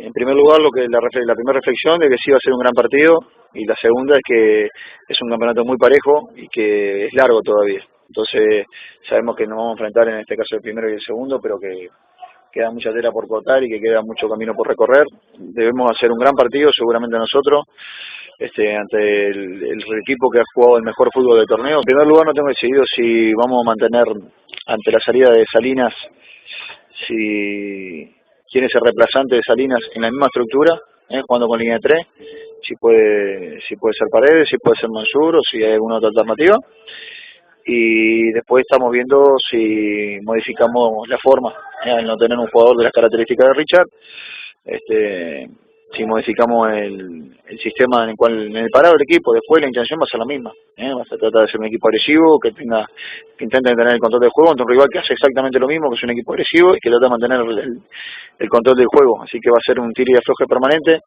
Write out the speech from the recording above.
en primer lugar, la primera reflexión de que sí va a ser un gran partido, y la segunda es que es un campeonato muy parejo y que es largo todavía. Entonces sabemos que nos vamos a enfrentar en este caso el primero y el segundo, pero que queda mucha tela por cortar y que queda mucho camino por recorrer. Debemos hacer un gran partido, seguramente nosotros, ante el equipo que ha jugado el mejor fútbol del torneo. En primer lugar, no tengo decidido si vamos a mantener ante la salida de Salinas, quién es el reemplazante de Salinas en la misma estructura, jugando con línea de 3, si puede ser Paredes, si puede ser Mansur o si hay alguna otra alternativa. Y después estamos viendo si modificamos la forma, al no tener un jugador de las características de Richard, si modificamos el sistema en el parado del equipo. Después la intención va a ser la misma, va a tratar de ser un equipo agresivo, que intente tener el control del juego ante un rival que hace exactamente lo mismo, que es un equipo agresivo y que trata de mantener el control del juego. Así que va a ser un tiro y afloje permanente.